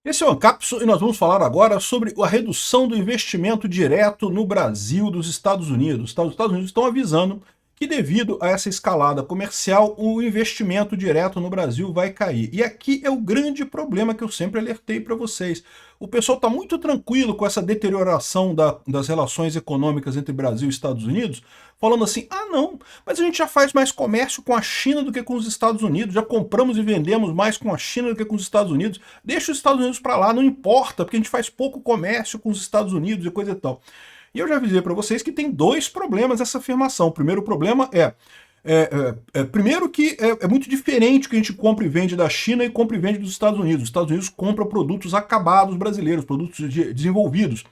Esse é o Ancapso e nós vamos falar agora sobre a redução do investimento direto no Brasil dos Estados Unidos. Os Estados Unidos estão avisando que devido a essa escalada comercial, o investimento direto no Brasil vai cair. E aqui é o grande problema que eu sempre alertei para vocês. O pessoal está muito tranquilo com essa deterioração das relações econômicas entre Brasil e Estados Unidos, falando assim, ah não, mas a gente já faz mais comércio com a China do que com os Estados Unidos, já compramos e vendemos mais com a China do que com os Estados Unidos, deixa os Estados Unidos para lá, não importa, porque a gente faz pouco comércio com os Estados Unidos e coisa e tal. E eu já avisei para vocês que tem dois problemas essa afirmação. O primeiro problema primeiro que é muito diferente o que a gente compra e vende da China e compra e vende dos Estados Unidos. Os Estados Unidos compram produtos acabados brasileiros, produtos desenvolvidos,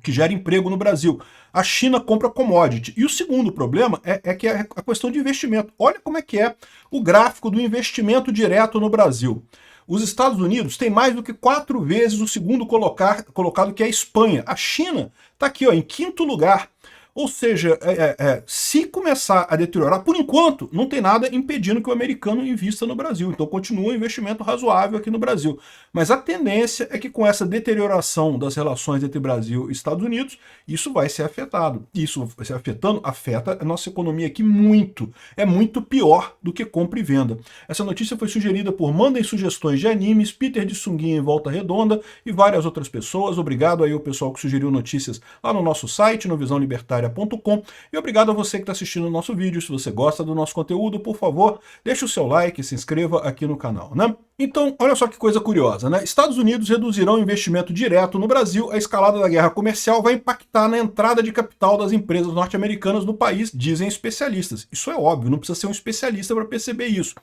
que gera emprego no Brasil. A China compra commodity. E o segundo problema é que é a questão de investimento. Olha como é que é o gráfico do investimento direto no Brasil. Os Estados Unidos têm mais do que 4 vezes o segundo colocado, que é a Espanha. A China está aqui, ó, em quinto lugar. Ou seja, se começar a deteriorar, por enquanto, não tem nada impedindo que o americano invista no Brasil. Então continua um investimento razoável aqui no Brasil. Mas a tendência é que com essa deterioração das relações entre Brasil e Estados Unidos, isso vai ser afetado. Isso vai ser afetando, afeta a nossa economia aqui muito. É muito pior do que compra e venda. Essa notícia foi sugerida por Mandem Sugestões de Animes, Peter de Sunguinha em Volta Redonda e várias outras pessoas. Obrigado aí ao pessoal que sugeriu notícias lá no nosso site, no visãolibertaria.com. E obrigado a você que está assistindo o nosso vídeo. Se você gosta do nosso conteúdo, por favor, deixe o seu like e se inscreva aqui no canal, né? Então, olha só que coisa curiosa, né? Estados Unidos reduzirão o investimento direto no Brasil. A escalada da guerra comercial vai impactar na entrada de capital das empresas norte-americanas no país, dizem especialistas. Isso é óbvio, não precisa ser um especialista para perceber isso.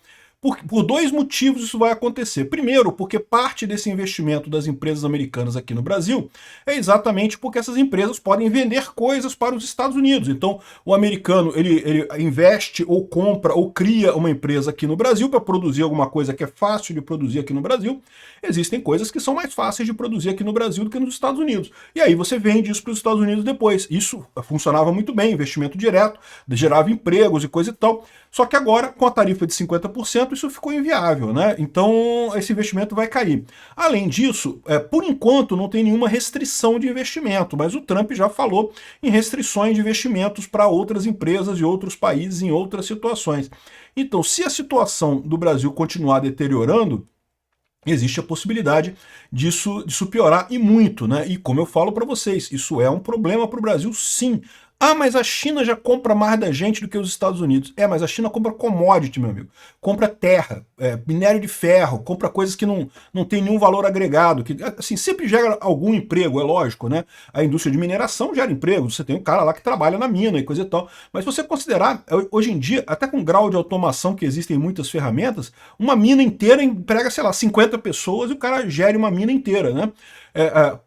Por dois motivos isso vai acontecer. Primeiro, porque parte desse investimento das empresas americanas aqui no Brasil é exatamente porque essas empresas podem vender coisas para os Estados Unidos. Então, o americano ele investe ou compra ou cria uma empresa aqui no Brasil para produzir alguma coisa que é fácil de produzir aqui no Brasil. Existem coisas que são mais fáceis de produzir aqui no Brasil do que nos Estados Unidos. E aí você vende isso para os Estados Unidos depois. Isso funcionava muito bem, investimento direto, gerava empregos e coisa e tal. Só que agora, com a tarifa de 50%, isso ficou inviável, né? Então, esse investimento vai cair. Além disso, por enquanto, não tem nenhuma restrição de investimento, mas o Trump já falou em restrições de investimentos para outras empresas e outros países em outras situações. Então, se a situação do Brasil continuar deteriorando, existe a possibilidade disso piorar e muito, né? E como eu falo para vocês, isso é um problema para o Brasil, sim. Ah, mas a China já compra mais da gente do que os Estados Unidos. Mas a China compra commodity, meu amigo. Compra terra, minério de ferro, compra coisas que não tem nenhum valor agregado. Que, assim, sempre gera algum emprego, é lógico, né? A indústria de mineração gera emprego. Você tem um cara lá que trabalha na mina e coisa e tal. Mas se você considerar, hoje em dia, até com o grau de automação que existem em muitas ferramentas, uma mina inteira emprega, sei lá, 50 pessoas e o cara gere uma mina inteira, né?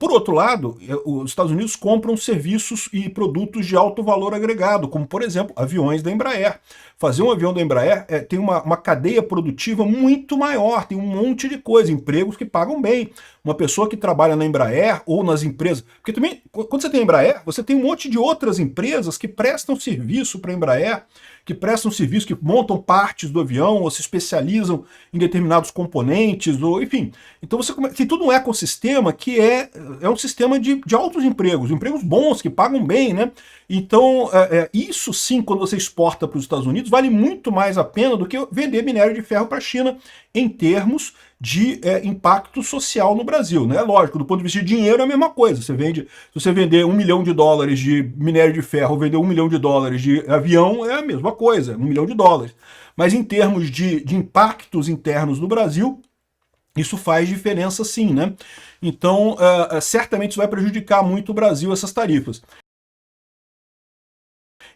Por outro lado, os Estados Unidos compram serviços e produtos de alto valor agregado, como, por exemplo, aviões da Embraer. Fazer um avião da Embraer tem uma cadeia produtiva muito maior, tem um monte de coisa, empregos que pagam bem. Uma pessoa que trabalha na Embraer ou nas empresas... Porque também, quando você tem Embraer, você tem um monte de outras empresas que prestam serviço para a Embraer, que prestam serviço, que montam partes do avião, ou se especializam em determinados componentes, ou enfim. Então você tem todo um ecossistema que é um sistema de altos empregos bons, que pagam bem, né? Então, isso sim, quando você exporta para os Estados Unidos, vale muito mais a pena do que vender minério de ferro para a China, em termos de impacto social no Brasil, né? Lógico, do ponto de vista de dinheiro é a mesma coisa. Se você vender $1 milhão de minério de ferro, ou vender $1 milhão de avião, é a mesma coisa, $1 milhão. Mas em termos de impactos internos no Brasil, isso faz diferença sim, né? Então, certamente isso vai prejudicar muito o Brasil, essas tarifas.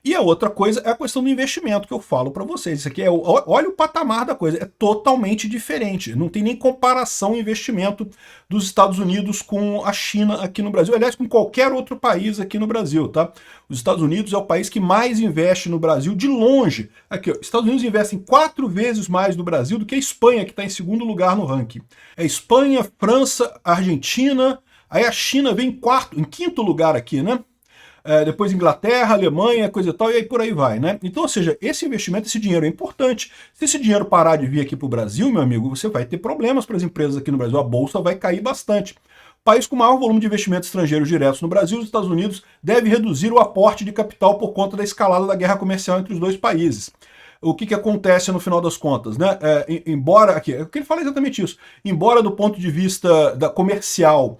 E a outra coisa é a questão do investimento que eu falo para vocês. Isso aqui olha o patamar da coisa, é totalmente diferente. Não tem nem comparação o investimento dos Estados Unidos com a China aqui no Brasil. Aliás, com qualquer outro país aqui no Brasil, tá? Os Estados Unidos é o país que mais investe no Brasil de longe. Aqui, ó, Estados Unidos investem 4 vezes mais no Brasil do que a Espanha, que está em segundo lugar no ranking. É Espanha, França, Argentina, aí a China vem em quinto lugar aqui, né? depois Inglaterra, Alemanha, coisa e tal, e aí por aí vai, né? Então, ou seja, esse investimento, esse dinheiro é importante. Se esse dinheiro parar de vir aqui para o Brasil, meu amigo, você vai ter problemas para as empresas aqui no Brasil, a bolsa vai cair bastante. O país com maior volume de investimentos estrangeiros diretos no Brasil, os Estados Unidos, deve reduzir o aporte de capital por conta da escalada da guerra comercial entre os dois países. O que acontece no final das contas, né? Embora, aqui, eu queria falar exatamente isso, embora do ponto de vista comercial,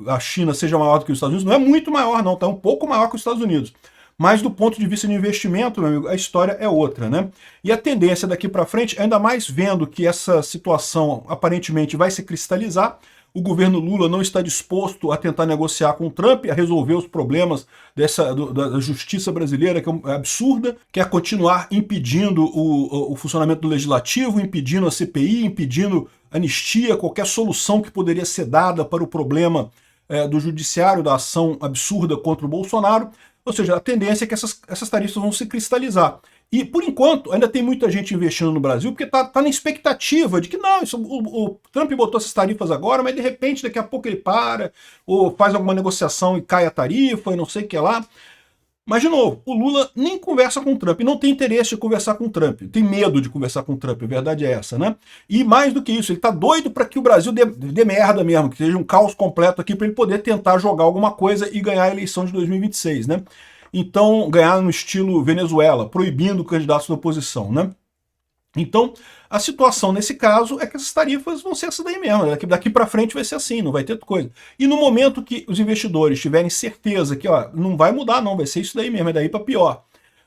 a China seja maior do que os Estados Unidos, não é muito maior não, tá um pouco maior que os Estados Unidos. Mas do ponto de vista de investimento, meu amigo, a história é outra, né? E a tendência daqui para frente, ainda mais vendo que essa situação aparentemente vai se cristalizar, o governo Lula não está disposto a tentar negociar com o Trump, a resolver os problemas da justiça brasileira, que é absurda, quer continuar impedindo o funcionamento do legislativo, impedindo a CPI, impedindo anistia, qualquer solução que poderia ser dada para o problema do judiciário, da ação absurda contra o Bolsonaro. Ou seja, a tendência é que essas tarifas vão se cristalizar. E, por enquanto, ainda tem muita gente investindo no Brasil porque está na expectativa de que não, o Trump botou essas tarifas agora, mas de repente daqui a pouco ele para, ou faz alguma negociação e cai a tarifa, e não sei o que lá. Mas, de novo, o Lula nem conversa com o Trump, não tem interesse de conversar com o Trump, tem medo de conversar com o Trump, a verdade é essa, né? E mais do que isso, ele tá doido para que o Brasil dê merda mesmo, que seja um caos completo aqui para ele poder tentar jogar alguma coisa e ganhar a eleição de 2026, né? Então, ganhar no estilo Venezuela, proibindo candidatos da oposição, né? Então, a situação nesse caso é que essas tarifas vão ser essa daí mesmo, daqui para frente vai ser assim, não vai ter coisa. E no momento que os investidores tiverem certeza que não vai mudar não, vai ser isso daí mesmo, é daí para pior.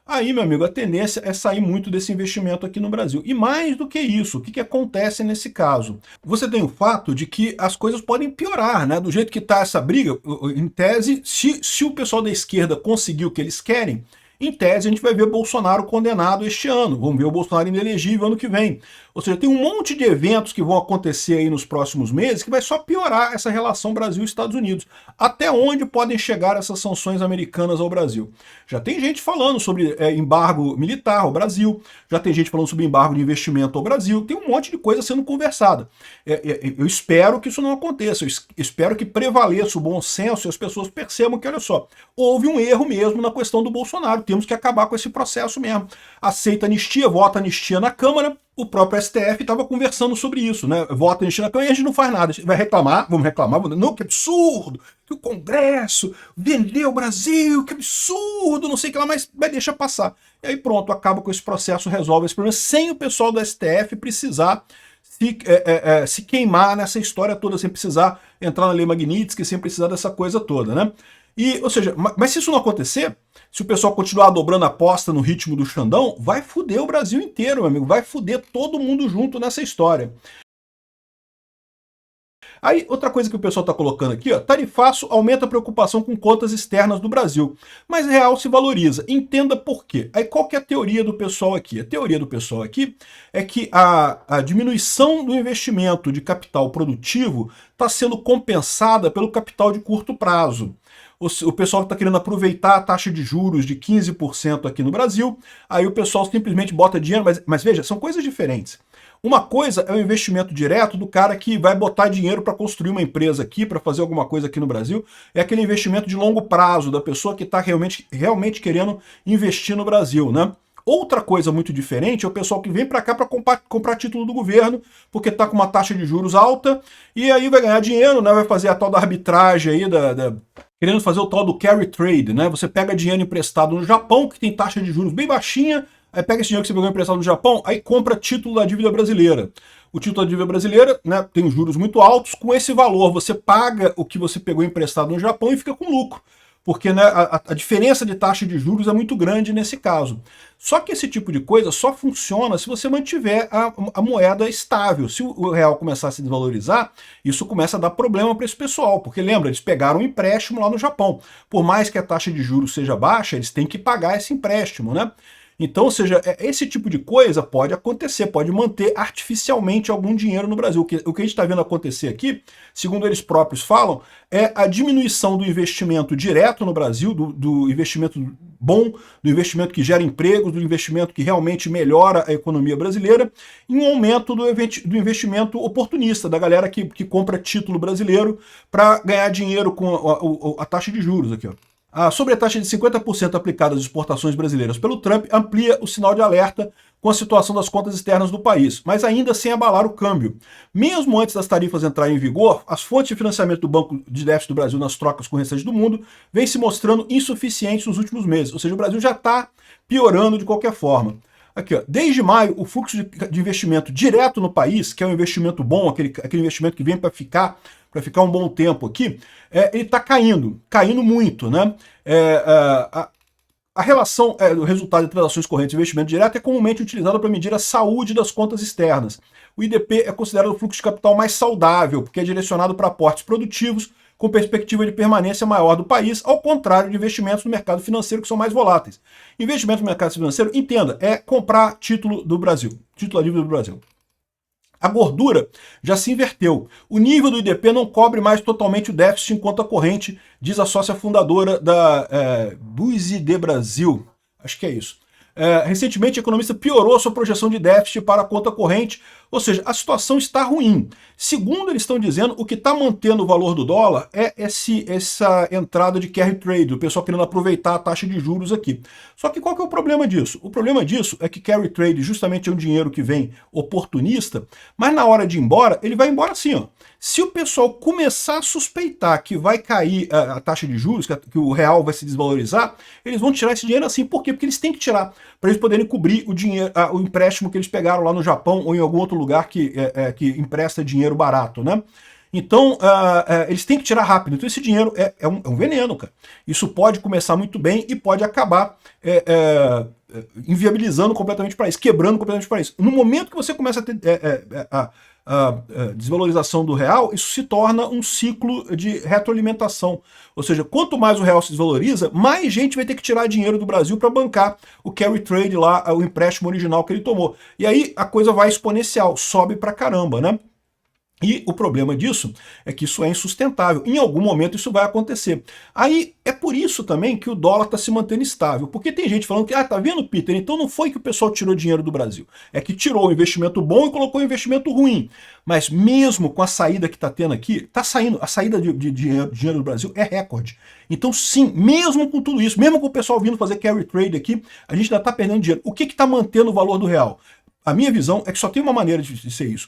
Aí, meu amigo, a tendência é sair muito desse investimento aqui no Brasil. E mais do que isso, o que acontece nesse caso? Você tem o fato de que as coisas podem piorar, né? Do jeito que está essa briga, em tese, se o pessoal da esquerda conseguir o que eles querem, em tese a gente vai ver Bolsonaro condenado este ano, vamos ver o Bolsonaro inelegível ano que vem. Ou seja, tem um monte de eventos que vão acontecer aí nos próximos meses que vai só piorar essa relação Brasil-Estados Unidos. Até onde podem chegar essas sanções americanas ao Brasil? Já tem gente falando sobre embargo militar ao Brasil, já tem gente falando sobre embargo de investimento ao Brasil, tem um monte de coisa sendo conversada. Eu espero que isso não aconteça, eu espero que prevaleça o bom senso e as pessoas percebam que, olha só, houve um erro mesmo na questão do Bolsonaro, temos que acabar com esse processo mesmo. Aceita anistia, vota anistia na Câmara, o próprio STF estava conversando sobre isso, né? Vota anistia na Câmara e a gente não faz nada. A gente vai reclamar, não, que absurdo, que o Congresso vendeu o Brasil, que absurdo, não sei o que lá, mas deixa passar. E aí pronto, acaba com esse processo, resolve esse problema, sem o pessoal do STF precisar se queimar nessa história toda, sem precisar entrar na Lei Magnitsky, sem precisar dessa coisa toda, né? E, ou seja, mas se isso não acontecer, se o pessoal continuar dobrando a aposta no ritmo do Xandão, vai foder o Brasil inteiro, meu amigo, vai foder todo mundo junto nessa história. Aí, outra coisa que o pessoal está colocando aqui, ó, tarifaço aumenta a preocupação com contas externas do Brasil, mas real se valoriza. Entenda por quê. Aí, qual que é a teoria do pessoal aqui? A teoria do pessoal aqui é que a diminuição do investimento de capital produtivo está sendo compensada pelo capital de curto prazo. O pessoal está querendo aproveitar a taxa de juros de 15% aqui no Brasil, aí o pessoal simplesmente bota dinheiro, mas veja, são coisas diferentes. Uma coisa é o investimento direto do cara que vai botar dinheiro para construir uma empresa aqui, para fazer alguma coisa aqui no Brasil, é aquele investimento de longo prazo, da pessoa que está realmente querendo investir no Brasil, né? Outra coisa muito diferente é o pessoal que vem para cá para comprar título do governo, porque está com uma taxa de juros alta, e aí vai ganhar dinheiro, né? Vai fazer a tal da arbitragem aí, querendo fazer o tal do carry trade, né? Você pega dinheiro emprestado no Japão, que tem taxa de juros bem baixinha, aí pega esse dinheiro que você pegou emprestado no Japão, aí compra título da dívida brasileira. O título da dívida brasileira, né, tem juros muito altos, com esse valor você paga o que você pegou emprestado no Japão e fica com lucro. Porque, né, a diferença de taxa de juros é muito grande nesse caso. Só que esse tipo de coisa só funciona se você mantiver a moeda estável. Se o real começar a se desvalorizar, isso começa a dar problema para esse pessoal. Porque lembra, eles pegaram um empréstimo lá no Japão. Por mais que a taxa de juros seja baixa, eles têm que pagar esse empréstimo, né? Então, ou seja, esse tipo de coisa pode acontecer, pode manter artificialmente algum dinheiro no Brasil. O que a gente está vendo acontecer aqui, segundo eles próprios falam, é a diminuição do investimento direto no Brasil, do investimento bom, do investimento que gera empregos, do investimento que realmente melhora a economia brasileira, e um aumento do investimento oportunista, da galera que compra título brasileiro para ganhar dinheiro com a taxa de juros aqui, ó. A sobretaxa de 50% aplicada às exportações brasileiras pelo Trump amplia o sinal de alerta com a situação das contas externas do país, mas ainda sem abalar o câmbio. Mesmo antes das tarifas entrarem em vigor, as fontes de financiamento do Banco de Déficit do Brasil nas trocas com o restante do mundo vêm se mostrando insuficientes nos últimos meses, ou seja, o Brasil já está piorando de qualquer forma. Aqui, ó, desde maio, o fluxo de investimento direto no país, que é um investimento bom, aquele investimento que vem para ficar um bom tempo aqui, ele está caindo muito, né? A relação do resultado de transações correntes e investimento direto é comumente utilizada para medir a saúde das contas externas. O IDP é considerado o fluxo de capital mais saudável, porque é direcionado para aportes produtivos, com perspectiva de permanência maior do país, ao contrário de investimentos no mercado financeiro que são mais voláteis. Investimentos no mercado financeiro, entenda, é comprar título do Brasil, título a dívida do Brasil. A gordura já se inverteu. O nível do IDP não cobre mais totalmente o déficit em conta corrente, diz a sócia fundadora da BUSD Brasil. Acho que é isso. Recentemente, a economista piorou a sua projeção de déficit para a conta corrente, ou seja, a situação está ruim. Segundo eles estão dizendo, o que está mantendo o valor do dólar é essa entrada de carry trade, o pessoal querendo aproveitar a taxa de juros aqui. Só que qual que é o problema disso? O problema disso é que carry trade justamente é um dinheiro que vem oportunista, mas na hora de ir embora, ele vai embora assim, ó. Se o pessoal começar a suspeitar que vai cair a taxa de juros, que o real vai se desvalorizar, eles vão tirar esse dinheiro assim. Por quê? Porque eles têm que tirar, para eles poderem cobrir o dinheiro, o empréstimo que eles pegaram lá no Japão ou em algum outro lugar que empresta dinheiro barato, né? Então, eles têm que tirar rápido. Então, esse dinheiro é um veneno, cara. Isso pode começar muito bem e pode acabar inviabilizando completamente o país, quebrando completamente o país. No momento que você começa a ter a desvalorização do real, isso se torna um ciclo de retroalimentação. Ou seja, quanto mais o real se desvaloriza, mais gente vai ter que tirar dinheiro do Brasil para bancar o carry trade lá, o empréstimo original que ele tomou. E aí a coisa vai exponencial, sobe pra caramba, né? E o problema disso é que isso é insustentável. Em algum momento isso vai acontecer. Aí é por isso também que o dólar está se mantendo estável. Porque tem gente falando que, tá vendo, Peter? Então não foi que o pessoal tirou dinheiro do Brasil. É que tirou o investimento bom e colocou o investimento ruim. Mas mesmo com a saída que está tendo aqui, está saindo, a saída de dinheiro do Brasil é recorde. Então sim, mesmo com tudo isso, mesmo com o pessoal vindo fazer carry trade aqui, a gente ainda está perdendo dinheiro. O que está mantendo o valor do real? A minha visão é que só tem uma maneira de ser isso.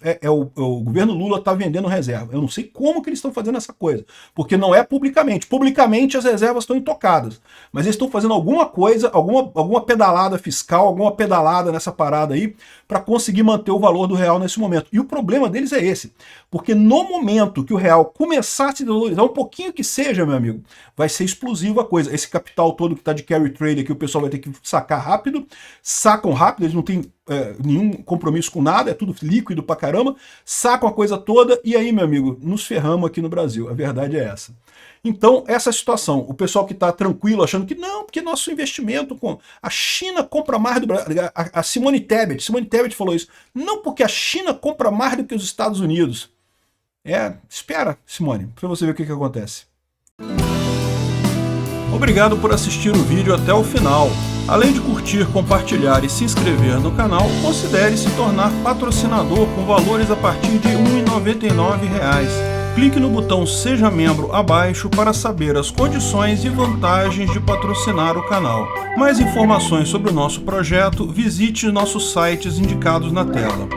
O governo Lula está vendendo reserva. Eu não sei como que eles estão fazendo essa coisa. Porque não é publicamente. Publicamente as reservas estão intocadas. Mas eles estão fazendo alguma coisa, alguma pedalada fiscal, alguma pedalada nessa parada aí, para conseguir manter o valor do real nesse momento. E o problema deles é esse. Porque no momento que o real começar a se desvalorizar, um pouquinho que seja, meu amigo, vai ser explosiva a coisa. Esse capital todo que está de carry trade aqui, o pessoal vai ter que sacar rápido. Sacam rápido, eles não têm nenhum compromisso com nada, é tudo líquido pra caramba, sacam a coisa toda e aí, meu amigo, nos ferramos aqui no Brasil. A verdade é essa. Então, essa situação, o pessoal que está tranquilo, achando que não, porque nosso investimento com a China compra mais do Brasil. A Simone Tebet falou isso. Não, porque a China compra mais do que os Estados Unidos. Espera, Simone, para você ver o que acontece. Obrigado por assistir o vídeo até o final. Além de curtir, compartilhar e se inscrever no canal, considere se tornar patrocinador com valores a partir de R$ 1,99. Clique no botão Seja Membro abaixo para saber as condições e vantagens de patrocinar o canal. Mais informações sobre o nosso projeto, visite nossos sites indicados na tela.